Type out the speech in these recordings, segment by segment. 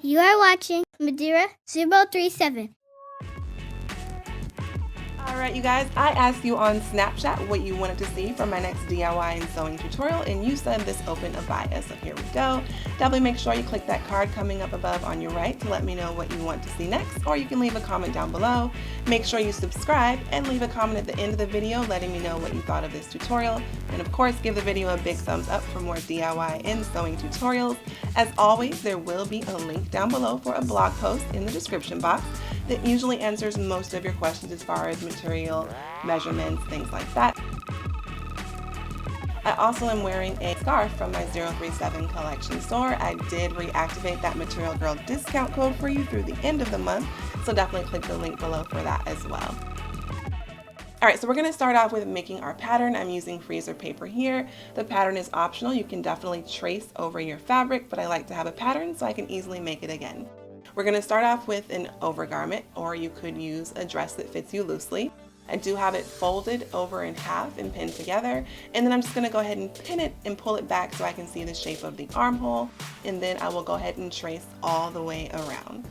You are watching Nadira037. Alright you guys, I asked you on Snapchat what you wanted to see from my next DIY and sewing tutorial, and you said this open abaya, so here we go. Definitely make sure you click that card coming up above on your right to let me know what you want to see next, or you can leave a comment down below. Make sure you subscribe and leave a comment at the end of the video letting me know what you thought of this tutorial, and of course give the video a big thumbs up for more DIY and sewing tutorials. As always, there will be a link down below for a blog post in the description box that usually answers most of your questions as far as material, measurements, things like that. I also am wearing a scarf from my 037 collection store. I did reactivate that Material Girl discount code for you through the end of the month, so definitely click the link below for that as well. Alright, so we're going to start off with making our pattern. I'm using freezer paper here. The pattern is optional. You can definitely trace over your fabric, but I like to have a pattern so I can easily make it again. We're going to start off with an overgarment, or you could use a dress that fits you loosely. I do have it folded over in half and pinned together, and then I'm just going to go ahead and pin it and pull it back so I can see the shape of the armhole, and then I will go ahead and trace all the way around.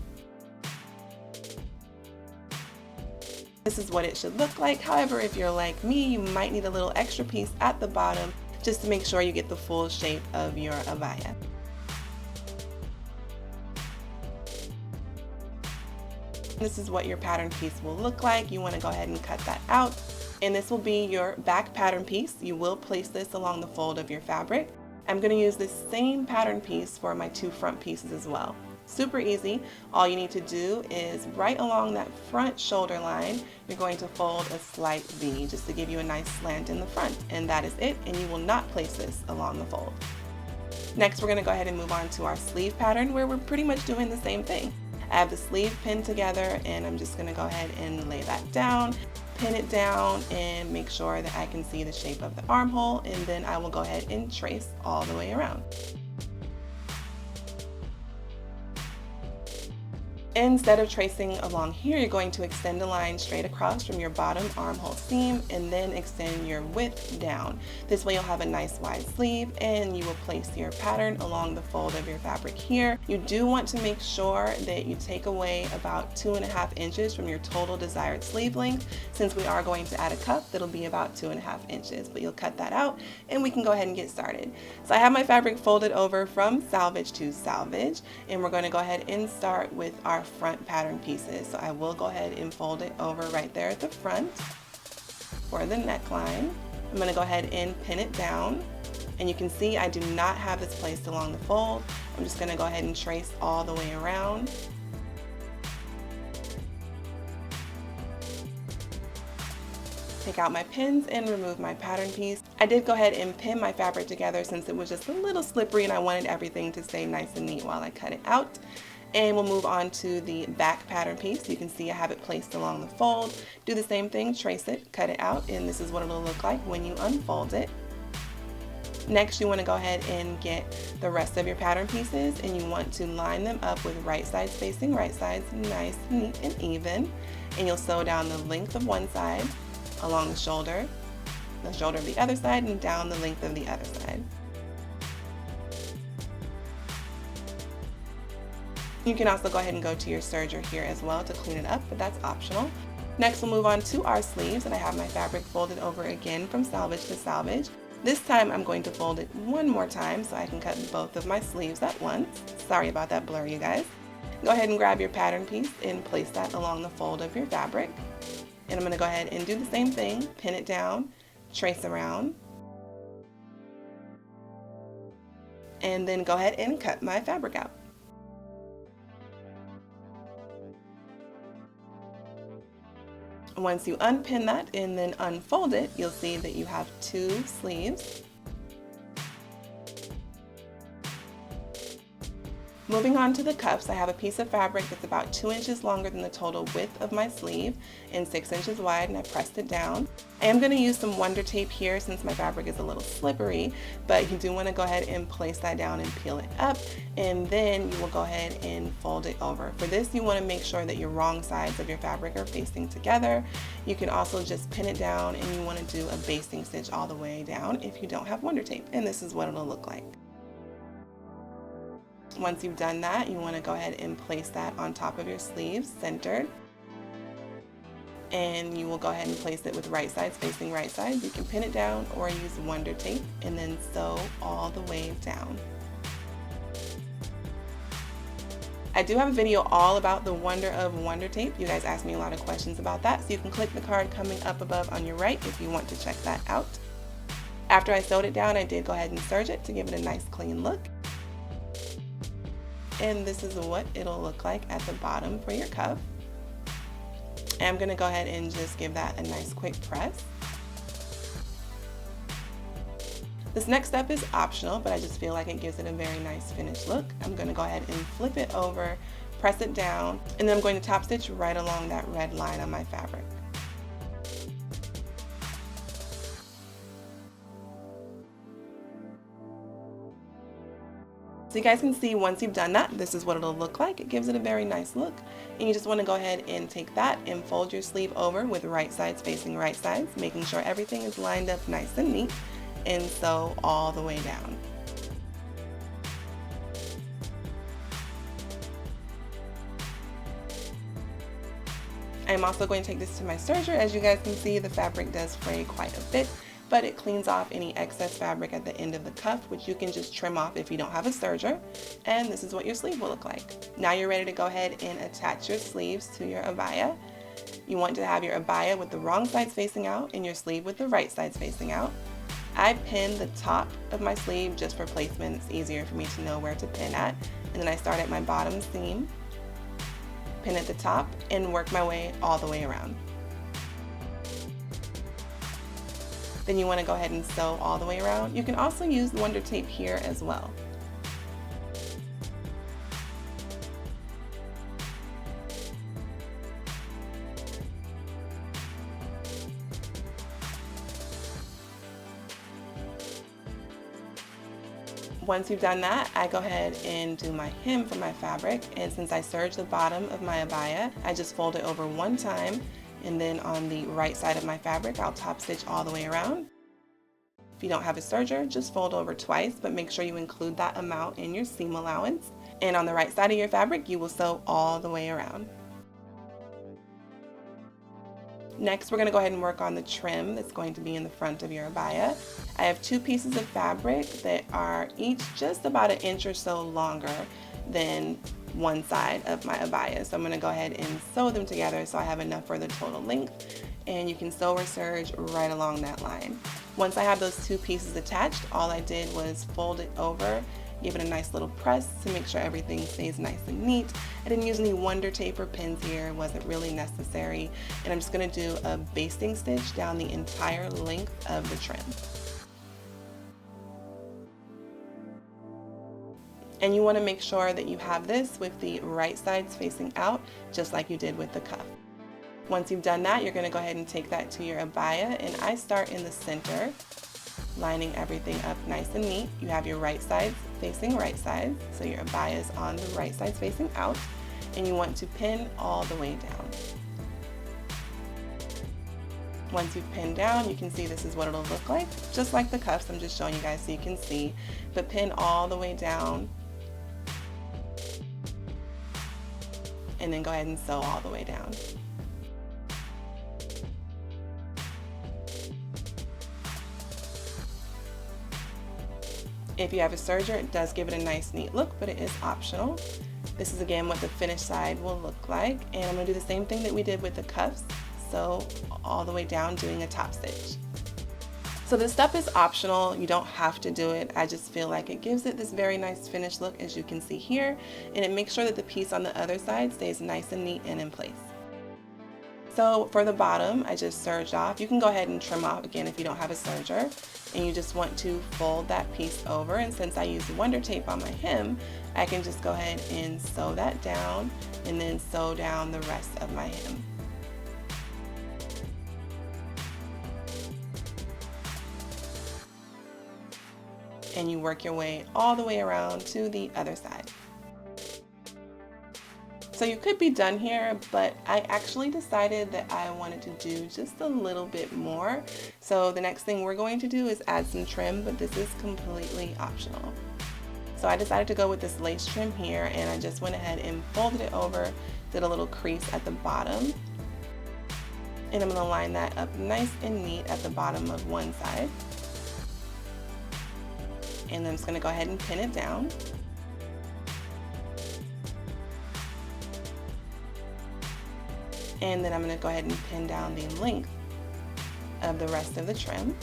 This is what it should look like. However, if you're like me, you might need a little extra piece at the bottom just to make sure you get the full shape of your abaya. This is what your pattern piece will look like. You want to go ahead and cut that out. And this will be your back pattern piece. You will place this along the fold of your fabric. I'm going to use this same pattern piece for my two front pieces as well. Super easy. All you need to do is right along that front shoulder line, you're going to fold a slight V just to give you a nice slant in the front. And that is it. And you will not place this along the fold. Next, we're going to go ahead and move on to our sleeve pattern, where we're pretty much doing the same thing. I have the sleeve pinned together, and I'm just going to go ahead and lay that down, pin it down, and make sure that I can see the shape of the armhole, and then I will go ahead and trace all the way around. Instead of tracing along here, you're going to extend a line straight across from your bottom armhole seam and then extend your width down. This way you'll have a nice wide sleeve, and you will place your pattern along the fold of your fabric here. You do want to make sure that you take away about 2.5 inches from your total desired sleeve length. Since we are going to add a cuff, that'll be about 2.5 inches, but you'll cut that out and we can go ahead and get started. So I have my fabric folded over from salvage to salvage, and we're going to go ahead and start with our front pattern pieces. So I will go ahead and fold it over right there at the front for the neckline. I'm going to go ahead and pin it down, and you can see I do not have this placed along the fold. I'm just going to go ahead and trace all the way around. Take out my pins and remove my pattern piece. I did go ahead and pin my fabric together since it was just a little slippery and I wanted everything to stay nice and neat while I cut it out. And we'll move on to the back pattern piece. You can see I have it placed along the fold. Do the same thing, trace it, cut it out, and this is what it'll look like when you unfold it. Next, you want to go ahead and get the rest of your pattern pieces, and you want to line them up with right sides facing right sides, nice, neat, and even. And you'll sew down the length of one side along the shoulder of the other side, and down the length of the other side. You can also go ahead and go to your serger here as well to clean it up, but that's optional. Next, we'll move on to our sleeves, and I have my fabric folded over again from salvage to salvage. This time I'm going to fold it one more time so I can cut both of my sleeves at once. Sorry about that blur, you guys. Go ahead and grab your pattern piece and place that along the fold of your fabric. And I'm going to go ahead and do the same thing, pin it down, trace around, and then go ahead and cut my fabric out. Once you unpin that and then unfold it, you'll see that you have two sleeves. Moving on to the cuffs, I have a piece of fabric that's about 2 inches longer than the total width of my sleeve and 6 inches wide, and I pressed it down. I am going to use some Wonder Tape here since my fabric is a little slippery, but you do want to go ahead and place that down and peel it up, and then you will go ahead and fold it over. For this, you want to make sure that your wrong sides of your fabric are facing together. You can also just pin it down, and you want to do a basting stitch all the way down if you don't have Wonder Tape, and this is what it'll look like. Once you've done that, you want to go ahead and place that on top of your sleeves, centered. And you will go ahead and place it with right sides facing right sides. You can pin it down or use Wonder Tape and then sew all the way down. I do have a video all about the wonder of Wonder Tape. You guys asked me a lot of questions about that, so you can click the card coming up above on your right if you want to check that out. After I sewed it down, I did go ahead and serge it to give it a nice clean look. And this is what it'll look like at the bottom for your cuff. And I'm going to go ahead and just give that a nice quick press. This next step is optional, but I just feel like it gives it a very nice finished look. I'm going to go ahead and flip it over, press it down, and then I'm going to top stitch right along that red line on my fabric. So you guys can see once you've done that, this is what it'll look like. It gives it a very nice look. And you just want to go ahead and take that and fold your sleeve over with right sides facing right sides, making sure everything is lined up nice and neat, and sew all the way down. I'm also going to take this to my serger. As you guys can see, the fabric does fray quite a bit, but it cleans off any excess fabric at the end of the cuff, which you can just trim off if you don't have a serger. And this is what your sleeve will look like. Now you're ready to go ahead and attach your sleeves to your abaya. You want to have your abaya with the wrong sides facing out and your sleeve with the right sides facing out. I pin the top of my sleeve just for placement. It's easier for me to know where to pin at. And then I start at my bottom seam, pin at the top, and work my way all the way around. Then you want to go ahead and sew all the way around. You can also use the Wonder Tape here as well. Once you've done that, I go ahead and do my hem for my fabric, and since I serged the bottom of my abaya, I just fold it over one time, and then on the right side of my fabric, I'll top stitch all the way around. If you don't have a serger, just fold over twice, but make sure you include that amount in your seam allowance. And on the right side of your fabric, you will sew all the way around. Next, we're going to go ahead and work on the trim that's going to be in the front of your abaya. I have two pieces of fabric that are each just about 1 inch or so longer than one side of my abaya. So I'm going to go ahead and sew them together so I have enough for the total length. And you can sew or serge right along that line. Once I have those two pieces attached, all I did was fold it over, give it a nice little press to make sure everything stays nice and neat. I didn't use any Wonder Tape or pins here, it wasn't really necessary. And I'm just going to do a basting stitch down the entire length of the trim. And you want to make sure that you have this with the right sides facing out, just like you did with the cuff. Once you've done that, you're going to go ahead and take that to your abaya, and I start in the center, lining everything up nice and neat. You have your right sides facing right sides, so your abaya is on the right sides facing out, and you want to pin all the way down. Once you've pinned down, you can see this is what it'll look like, just like the cuffs. I'm just showing you guys so you can see, but pin all the way down, and then go ahead and sew all the way down. If you have a serger, it does give it a nice neat look, but it is optional. This is again what the finished side will look like, and I'm going to do the same thing that we did with the cuffs, sew all the way down doing a top stitch. So this step is optional, you don't have to do it. I just feel like it gives it this very nice finished look, as you can see here, and it makes sure that the piece on the other side stays nice and neat and in place. So for the bottom, I just serged off. You can go ahead and trim off again if you don't have a serger, and you just want to fold that piece over, and since I used Wonder Tape on my hem, I can just go ahead and sew that down and then sew down the rest of my hem. And you work your way all the way around to the other side. So you could be done here, but I actually decided that I wanted to do just a little bit more. So the next thing we're going to do is add some trim, but this is completely optional. So I decided to go with this lace trim here, and I just went ahead and folded it over, did a little crease at the bottom, and I'm going to line that up nice and neat at the bottom of one side. And then I'm just going to go ahead and pin it down. And then I'm going to go ahead and pin down the length of the rest of the trim.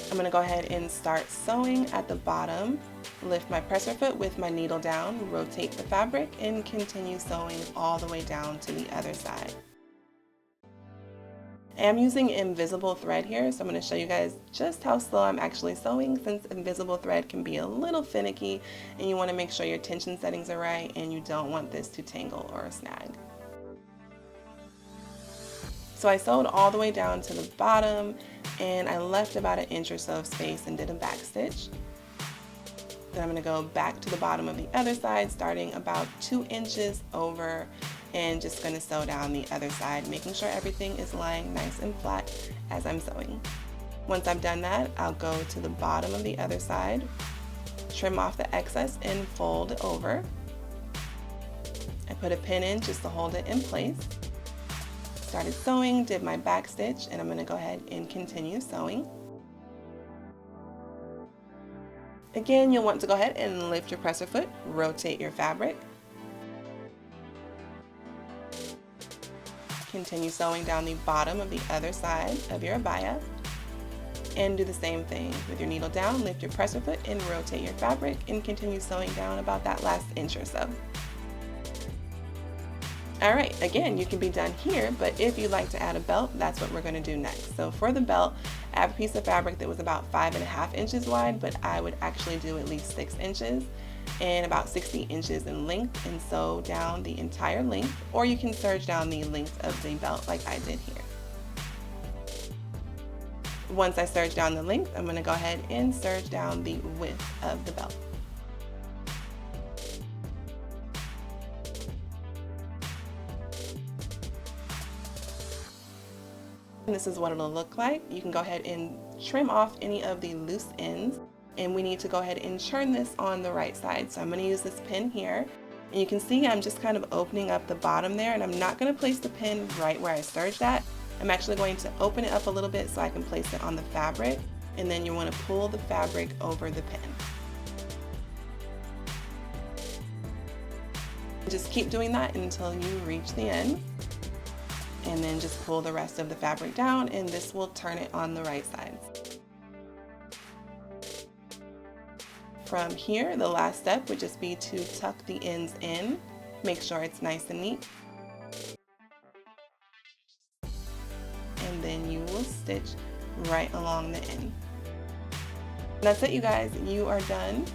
I'm going to go ahead and start sewing at the bottom, lift my presser foot with my needle down, rotate the fabric, and continue sewing all the way down to the other side. I'm using invisible thread here, so I'm going to show you guys just how slow I'm actually sewing, since invisible thread can be a little finicky and you want to make sure your tension settings are right and you don't want this to tangle or snag. So I sewed all the way down to the bottom, and I left about an inch or so of space and did a back stitch. Then I'm going to go back to the bottom of the other side, starting about 2 inches over, and just going to sew down the other side, making sure everything is lying nice and flat as I'm sewing. Once I've done that, I'll go to the bottom of the other side, trim off the excess and fold over. I put a pin in just to hold it in place. Started sewing, did my back stitch, and I'm going to go ahead and continue sewing. Again, you'll want to go ahead and lift your presser foot, rotate your fabric. Continue sewing down the bottom of the other side of your abaya, and do the same thing with your needle down, lift your presser foot and rotate your fabric, and continue sewing down about that last inch or so. Alright, again, you can be done here, but if you'd like to add a belt, that's what we're going to do next. So for the belt, I have a piece of fabric that was about 5.5 inches wide, but I would actually do at least 6 inches. And about 60 inches in length, and sew down the entire length, or you can serge down the length of the belt like I did here. Once I serge down the length, I'm going to go ahead and serge down the width of the belt. And this is what it'll look like. You can go ahead and trim off any of the loose ends. And we need to go ahead and turn this on the right side. So I'm going to use this pin here, and you can see I'm just kind of opening up the bottom there, and I'm not going to place the pin right where I serged at. I'm actually going to open it up a little bit so I can place it on the fabric, and then you want to pull the fabric over the pin. Just keep doing that until you reach the end, and then just pull the rest of the fabric down, and this will turn it on the right side. From here, the last step would just be to tuck the ends in, make sure it's nice and neat, and then you will stitch right along the end. And that's it, you guys, you are done.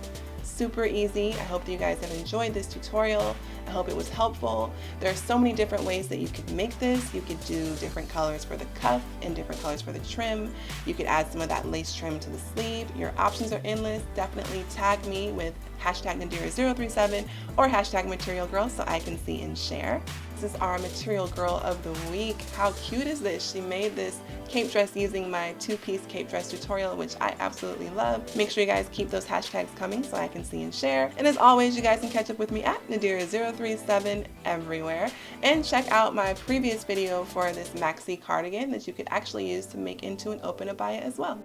Super easy. I hope that you guys have enjoyed this tutorial. I hope it was helpful. There are so many different ways that you could make this. You could do different colors for the cuff and different colors for the trim. You could add some of that lace trim to the sleeve. Your options are endless. Definitely tag me with hashtag Nadira037 or hashtag Material Girl so I can see and share. This is our Material Girl of the week. How cute is this? She made this cape dress using my 2-piece cape dress tutorial, which I absolutely love. Make sure you guys keep those hashtags coming so I can see and share. And as always, you guys can catch up with me at Nadira037 everywhere. And check out my previous video for this maxi cardigan that you could actually use to make into an open abaya as well.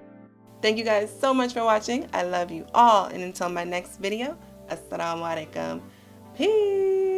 Thank you guys so much for watching. I love you all. And until my next video, Assalamu alaikum. Peace.